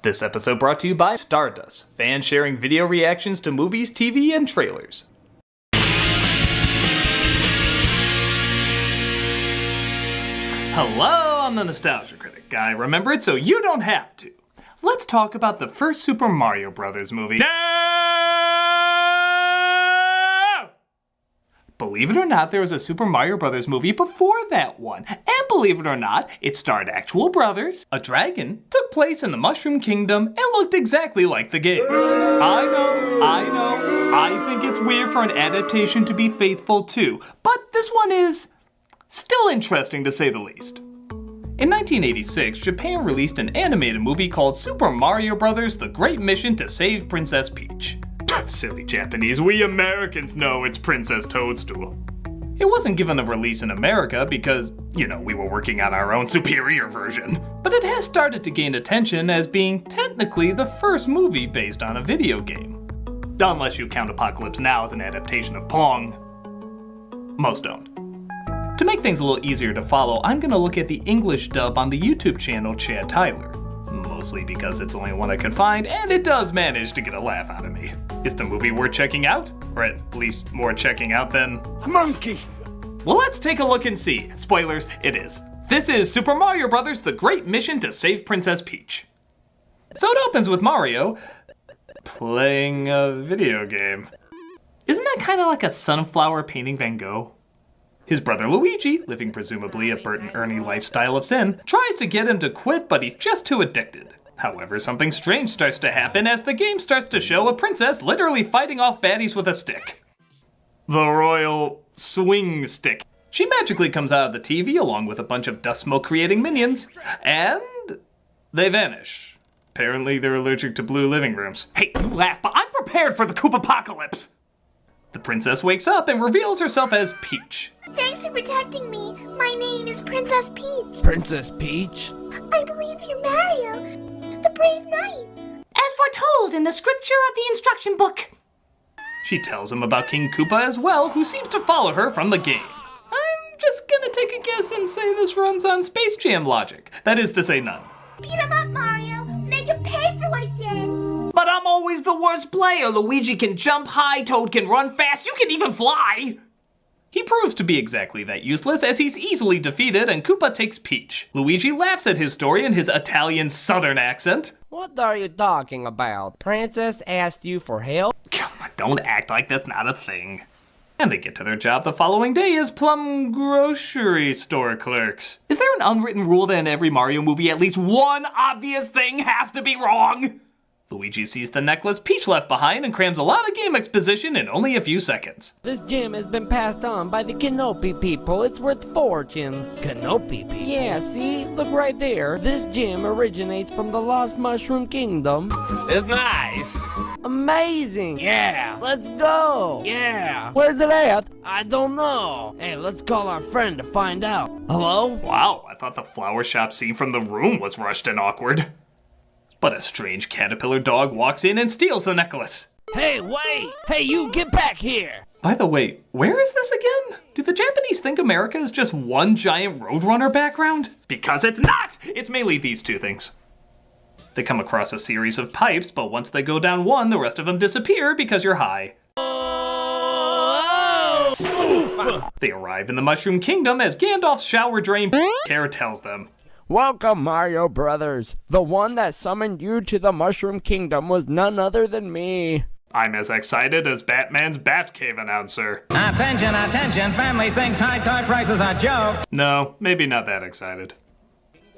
This episode brought to you by Stardust, fans sharing video reactions to movies, TV, and trailers. Hello, I'm the Nostalgia Critic guy. Remember it so you don't have to. Let's talk about the first Super Mario Bros. Movie. No! Believe it or not, there was a Super Mario Bros. Movie before that one. And believe it or not, it starred actual brothers, a dragon, took place in the Mushroom Kingdom, and looked exactly like the game. I know, I think it's weird for an adaptation to be faithful too, but this one is still interesting to say the least. In 1986, Japan released an animated movie called Super Mario Bros. The Great Mission to Save Princess Peach. Silly Japanese, we Americans know it's Princess Toadstool. It wasn't given a release in America because, we were working on our own superior version. But it has started to gain attention as being technically the first movie based on a video game. Unless you count Apocalypse Now as an adaptation of Pong. Most don't. To make things a little easier to follow, I'm going to look at the English dub on the YouTube channel Chad Tyler. Mostly because it's the only one I could find, and it does manage to get a laugh out of me. Is the movie worth checking out? Or at least more checking out than a monkey? Well, let's take a look and see. Spoilers, it is. This is Super Mario Bros. The Great Mission to Save Princess Peach. So it opens with Mario playing a video game. Isn't that kind of like a sunflower painting Van Gogh? His brother Luigi, living presumably a Bert and Ernie lifestyle of sin, tries to get him to quit, but he's just too addicted. However, something strange starts to happen as the game starts to show a princess literally fighting off baddies with a stick. The royal swing stick. She magically comes out of the TV along with a bunch of dust smoke creating minions, and they vanish. Apparently they're allergic to blue living rooms. Hey, you laugh, but I'm prepared for the Koopa apocalypse! The princess wakes up and reveals herself as Peach. Thanks for protecting me. My name is Princess Peach. Princess Peach? I believe you're Mario, the brave knight. As foretold in the scripture of the instruction book. She tells him about King Koopa as well, who seems to follow her from the game. I'm just gonna take a guess and say this runs on Space Jam logic. That is to say none. Beat him up, Mario. Make him pay for what he did. But I'm always the worst player. Luigi can jump high, Toad can run fast, you can even fly! He proves to be exactly that useless as he's easily defeated and Koopa takes Peach. Luigi laughs at his story in his Italian southern accent. What are you talking about? Princess asked you for help? Come on, don't act like that's not a thing. And they get to their job the following day as plum grocery store clerks. Is there an unwritten rule that in every Mario movie at least one obvious thing has to be wrong? Luigi sees the necklace Peach left behind and crams a lot of game exposition in only a few seconds. This gem has been passed on by the Canopy people. It's worth fortunes. Canopy people? Yeah, see? Look right there. This gem originates from the Lost Mushroom Kingdom. It's nice. Amazing. Yeah. Let's go. Yeah. Where's it at? I don't know. Hey, let's call our friend to find out. Hello? Wow, I thought the flower shop scene from The Room was rushed and awkward. But a strange caterpillar dog walks in and steals the necklace. Hey, wait! Hey, you get back here! By the way, where is this again? Do the Japanese think America is just one giant Roadrunner background? Because it's not! It's mainly these two things. They come across a series of pipes, but once they go down one, the rest of them disappear because you're high. They arrive in the Mushroom Kingdom as Gandalf's shower drain care tells them. Welcome, Mario Brothers. The one that summoned you to the Mushroom Kingdom was none other than me. I'm as excited as Batman's Batcave announcer. Attention, attention, family thinks high toy prices are joke. No, maybe not that excited.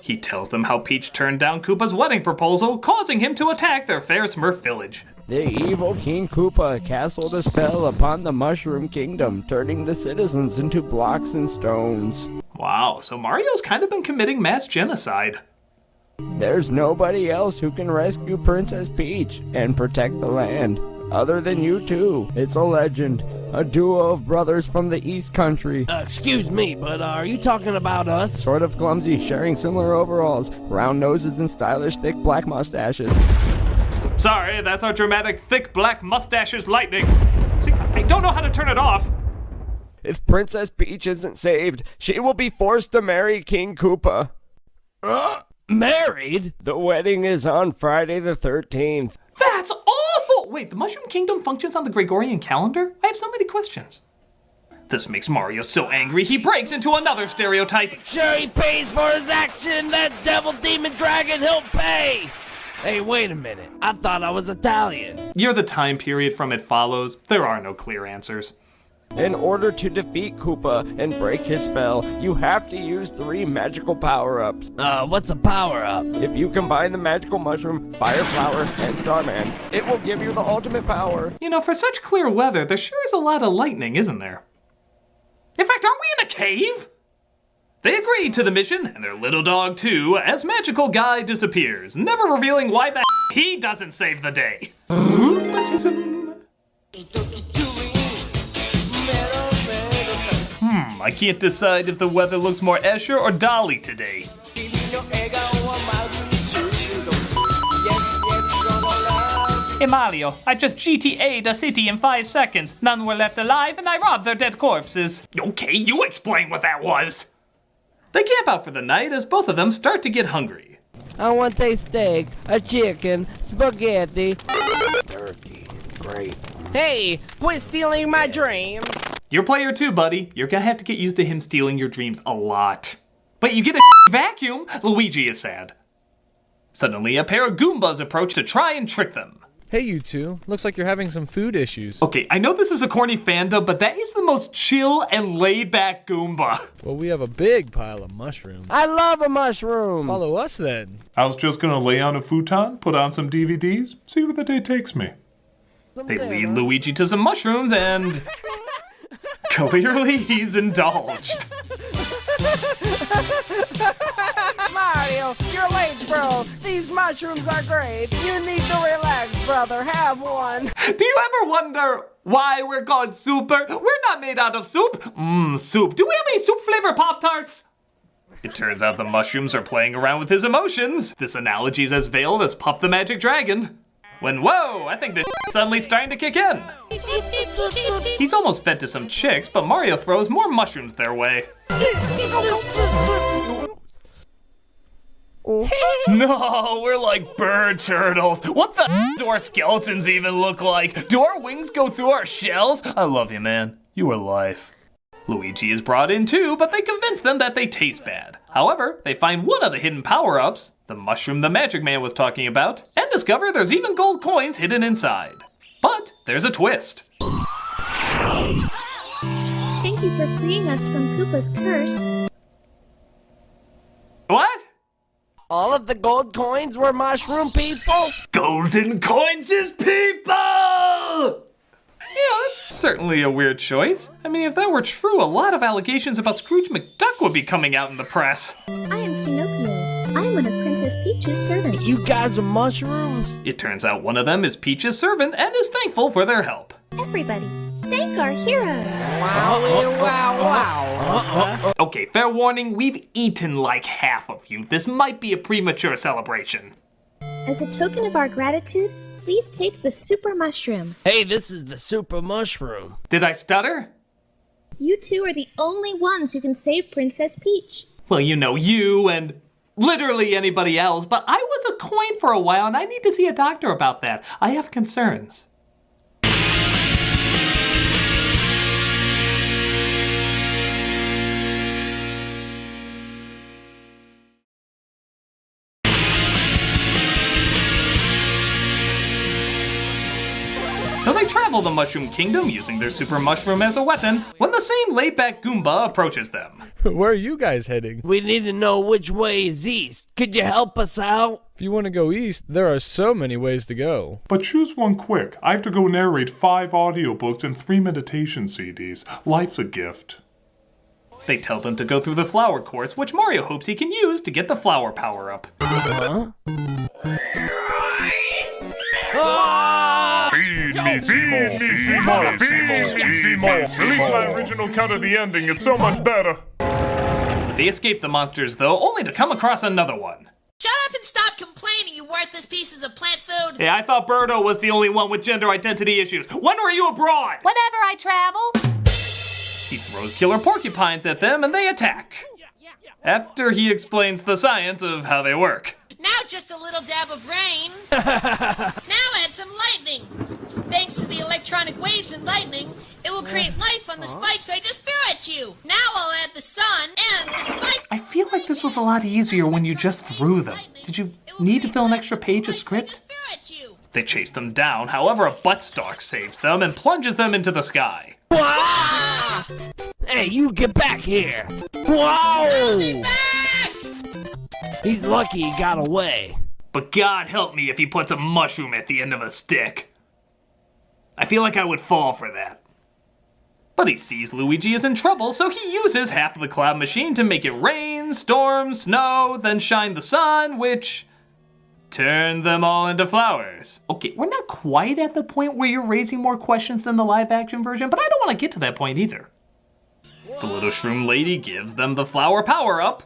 He tells them how Peach turned down Koopa's wedding proposal, causing him to attack their fair Smurf village. The evil King Koopa castled a spell upon the Mushroom Kingdom, turning the citizens into blocks and stones. Wow, so Mario's kind of been committing mass genocide. There's nobody else who can rescue Princess Peach and protect the land, other than you two. It's a legend, a duo of brothers from the East Country. Excuse me, but are you talking about us? Sort of clumsy, sharing similar overalls, round noses and stylish thick black mustaches. Sorry, that's our dramatic thick black mustaches lightning. See, I don't know how to turn it off. If Princess Peach isn't saved, she will be forced to marry King Koopa. Married? The wedding is on Friday the 13th. That's awful! Wait, the Mushroom Kingdom functions on the Gregorian calendar? I have so many questions. This makes Mario so angry he breaks into another stereotype. Sure he pays for his action, that devil demon dragon, he'll pay! Hey, wait a minute. I thought I was Italian. You're the time period from It Follows. There are no clear answers. In order to defeat Koopa and break his spell, you have to use 3 magical power-ups. What's a power-up? If you combine the magical mushroom, fire flower, and Starman, it will give you the ultimate power. You know, for such clear weather, there sure is a lot of lightning, isn't there? In fact, aren't we in a cave? They agree to the mission, and their little dog too, as Magical Guy disappears, never revealing why the he doesn't save the day. I can't decide if the weather looks more Escher or Dolly today. Hey Mario, I just GTA'd a city in 5 seconds. None were left alive and I robbed their dead corpses. Okay, you explain what that was. They camp out for the night as both of them start to get hungry. I want a steak, a chicken, spaghetti, turkey. Great. Hey, quit stealing my dreams. You're player 2, buddy. You're gonna have to get used to him stealing your dreams a lot. But you get a vacuum, Luigi is sad. Suddenly, a pair of Goombas approach to try and trick them. Hey, you two. Looks like you're having some food issues. Okay, I know this is a corny fandom, but that is the most chill and laid-back Goomba. Well, we have a big pile of mushrooms. I love a mushroom. Follow us then. I was just gonna lay on a futon, put on some DVDs, see where the day takes me. They lead Luigi to some mushrooms and... clearly he's indulged. Mario, you're late, bro. These mushrooms are great. You need to relax, brother. Have one. Do you ever wonder why we're called Super? We're not made out of soup. Soup. Do we have any soup-flavored Pop-Tarts? It turns out the mushrooms are playing around with his emotions. This analogy is as veiled as Puff the Magic Dragon. When, whoa, I think this suddenly starting to kick in. He's almost fed to some chicks, but Mario throws more mushrooms their way. No, we're like bird turtles. What the do our skeletons even look like? Do our wings go through our shells? I love you, man. You are life. Luigi is brought in too, but they convince them that they taste bad. However, they find one of the hidden power-ups, the mushroom the Magic Man was talking about, and discover there's even gold coins hidden inside. But there's a twist. Thank you for freeing us from Koopa's curse. What? All of the gold coins were mushroom people? Golden coins is people! Yeah, that's certainly a weird choice. I mean, if that were true, a lot of allegations about Scrooge McDuck would be coming out in the press. I am Pinocchio. I'm one of Princess Peach's servants. You guys are mushrooms? It turns out one of them is Peach's servant and is thankful for their help. Everybody, thank our heroes. Wow. Okay, fair warning, we've eaten like half of you. This might be a premature celebration. As a token of our gratitude, please take the super mushroom. Hey, this is the super mushroom. Did I stutter? You two are the only ones who can save Princess Peach. Well, you know, you and literally anybody else, but I was a coin for a while and I need to see a doctor about that. I have concerns. So they travel the Mushroom Kingdom using their super mushroom as a weapon when the same laid-back Goomba approaches them. Where are you guys heading? We need to know which way is east. Could you help us out? If you want to go east, there are so many ways to go. But choose one quick. I have to go narrate 5 audiobooks and 3 meditation CDs. Life's a gift. They tell them to go through the flower course, which Mario hopes he can use to get the flower power-up. Huh? Feed me, see more. At least my original cut of the ending, it's so much better. They escape the monsters, though, only to come across another one. Shut up and stop complaining, you worthless pieces of plant food! Hey, I thought Birdo was the only one with gender identity issues. When were you abroad? Whenever I travel. He throws killer porcupines at them and they attack. after he explains the science of how they work. Now just a little dab of rain. Now add some lightning. Thanks to the electronic waves and lightning, it will create life on the spikes I just threw at you. Now I'll add the sun and the spikes. I feel like this was a lot easier when you just threw them. Did you need to fill an extra page of script? They chase them down, however a buttstalk saves them and plunges them into the sky. Hey, you get back here! Whoa! He's lucky he got away. But God help me if he puts a mushroom at the end of a stick. I feel like I would fall for that. But he sees Luigi is in trouble, so he uses half of the cloud machine to make it rain, storm, snow, then shine the sun, which turned them all into flowers. Okay, we're not quite at the point where you're raising more questions than the live action version, but I don't want to get to that point either. The little shroom lady gives them the flower power up.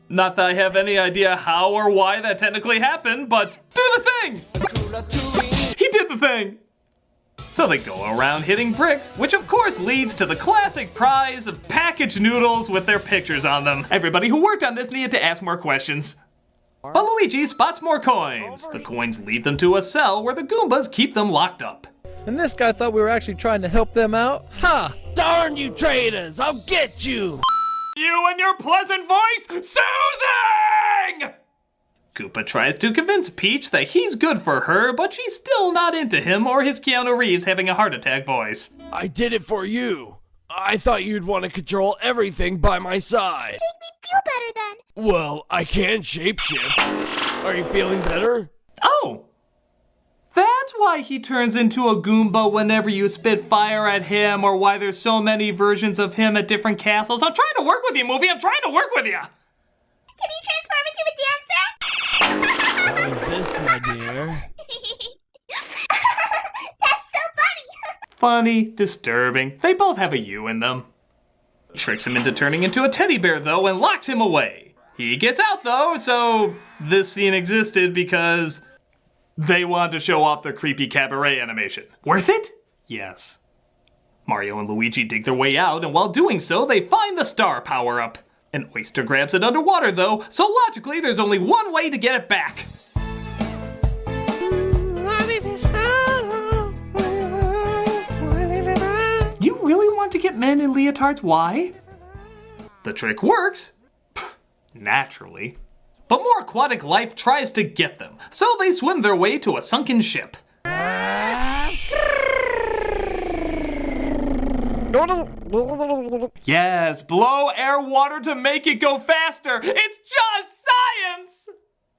Not that I have any idea how or why that technically happened, but do the thing! He did the thing! So they go around hitting bricks, which of course leads to the classic prize of packaged noodles with their pictures on them. Everybody who worked on this needed to ask more questions. But Luigi spots more coins. The coins lead them to a cell where the Goombas keep them locked up. And this guy thought we were actually trying to help them out? Ha! Darn you traitors! I'll get you! You and your pleasant voice, soothing! Koopa tries to convince Peach that he's good for her, but she's still not into him or his Keanu Reeves having a heart attack voice. I did it for you. I thought you'd want to control everything by my side. Make me feel better then. Well, I can shapeshift. Are you feeling better? Oh! That's why he turns into a Goomba whenever you spit fire at him, or why there's so many versions of him at different castles. I'm trying to work with you, movie. I'm trying to work with you. Can you transform into a dancer? How is this, my dear? That's so funny. Funny, disturbing. They both have a U in them. Tricks him into turning into a teddy bear, though, and locks him away. He gets out, though, so this scene existed because they wanted to show off their creepy cabaret animation. Worth it? Yes. Mario and Luigi dig their way out, and while doing so, they find the star power-up. An oyster grabs it underwater, though, so logically, there's only one way to get it back. You really want to get men in leotards? Why? The trick works. Naturally. But more aquatic life tries to get them, so they swim their way to a sunken ship. Yes, blow air water to make it go faster. It's just science!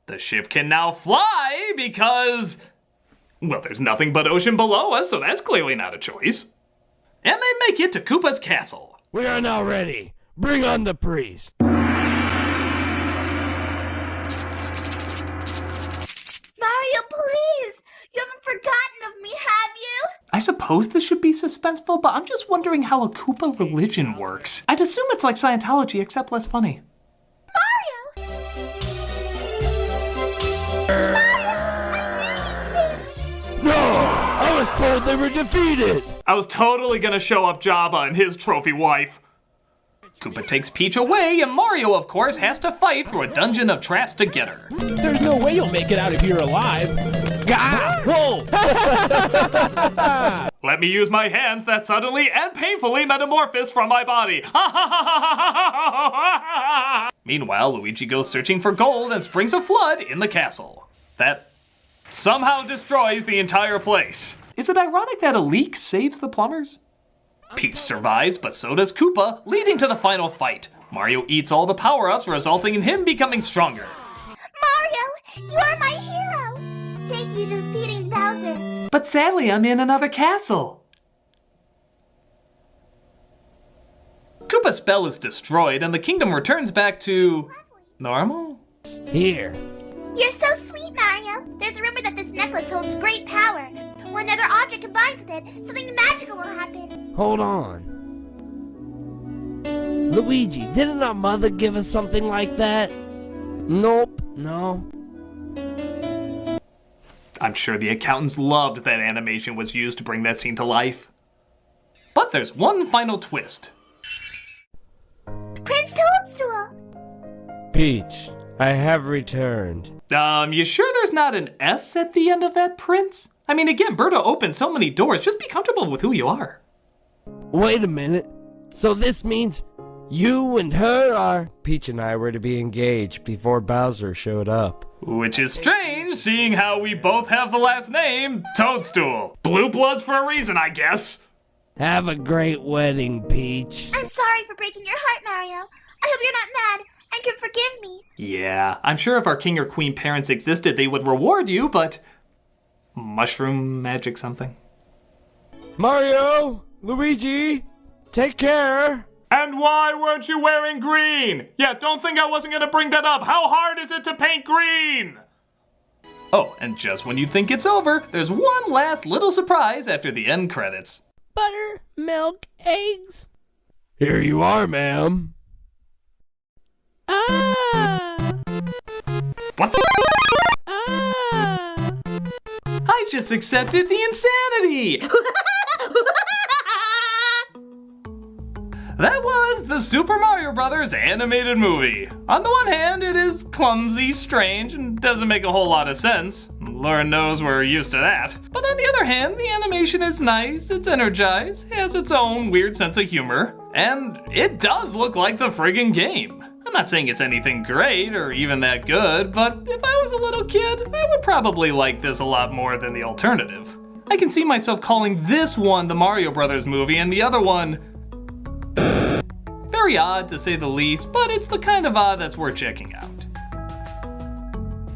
The ship can now fly because, well, there's nothing but ocean below us, so that's clearly not a choice. And they make it to Koopa's castle. We are now ready. Bring on the priest. Mario, please! You haven't forgotten of me, have you? I suppose this should be suspenseful, but I'm just wondering how a Koopa religion works. I'd assume it's like Scientology, except less funny. Mario! No! I was told they were defeated! I was totally gonna show up Jabba and his trophy wife. Koopa takes Peach away, and Mario, of course, has to fight through a dungeon of traps to get her. There's no way you'll make it out of here alive. Gah! Whoa! Let me use my hands that suddenly and painfully metamorphosed from my body. Meanwhile, Luigi goes searching for gold and springs a flood in the castle. That somehow destroys the entire place. Is it ironic that a leak saves the plumbers? Peach survives, but so does Koopa, leading to the final fight. Mario eats all the power-ups, resulting in him becoming stronger. Mario, you are my hero! Thank you to defeating Bowser. But sadly, I'm in another castle. Koopa's spell is destroyed, and the kingdom returns back to normal? Here. You're so sweet, Mario. There's a rumor that this necklace holds great power. When another object combines with it, something magical will happen. Hold on. Luigi, didn't our mother give us something like that? Nope, no. I'm sure the accountants loved that animation was used to bring that scene to life. But there's one final twist. Prince Toadstool! Peach, I have returned. You sure there's not an S at the end of that, Prince? I mean, again, Berta opened so many doors. Just be comfortable with who you are. Wait a minute. So this means you and her are... Peach and I were to be engaged before Bowser showed up. Which is strange, seeing how we both have the last name, Toadstool. Blue Bloods for a reason, I guess. Have a great wedding, Peach. I'm sorry for breaking your heart, Mario. I hope you're not mad and can forgive me. Yeah, I'm sure if our king or queen parents existed, they would reward you, but... mushroom magic something? Mario! Luigi! Take care! And why weren't you wearing green? Yeah, don't think I wasn't gonna bring that up. How hard is it to paint green? Oh, and just when you think it's over, there's one last little surprise after the end credits. Butter, milk, eggs. Here you are, ma'am. Ah! What the? Ah! I just accepted the insanity! That was the Super Mario Bros. Animated movie. On the one hand, it is clumsy, strange, and doesn't make a whole lot of sense. Lord knows we're used to that. But on the other hand, the animation is nice, it's energized, has its own weird sense of humor, and it does look like the friggin' game. I'm not saying it's anything great or even that good, but if I was a little kid, I would probably like this a lot more than the alternative. I can see myself calling this one the Mario Brothers movie and the other one very odd to say the least, but it's the kind of odd that's worth checking out.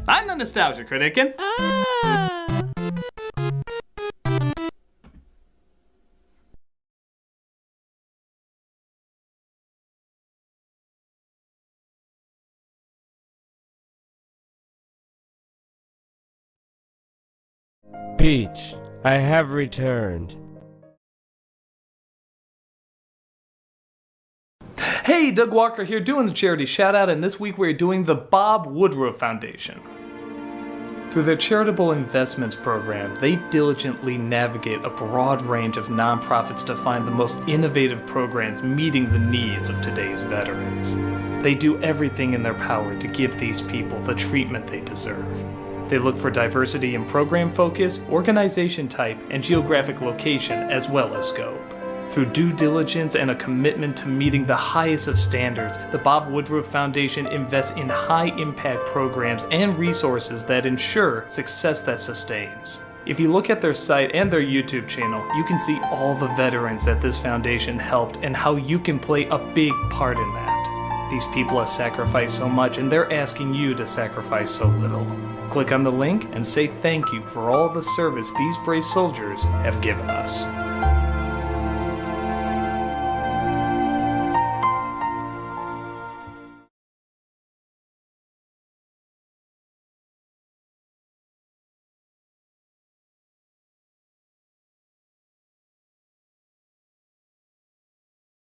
I'm the Nostalgia Critic, and Peach, I have returned. Hey, Doug Walker here doing the charity shout out, and this week we're doing the Bob Woodruff Foundation. Through their charitable investments program, they diligently navigate a broad range of nonprofits to find the most innovative programs meeting the needs of today's veterans. They do everything in their power to give these people the treatment they deserve. They look for diversity in program focus, organization type, and geographic location, as well as scope. Through due diligence and a commitment to meeting the highest of standards, the Bob Woodruff Foundation invests in high-impact programs and resources that ensure success that sustains. If you look at their site and their YouTube channel, you can see all the veterans that this foundation helped and how you can play a big part in that. These people have sacrificed so much, and they're asking you to sacrifice so little. Click on the link and say thank you for all the service these brave soldiers have given us.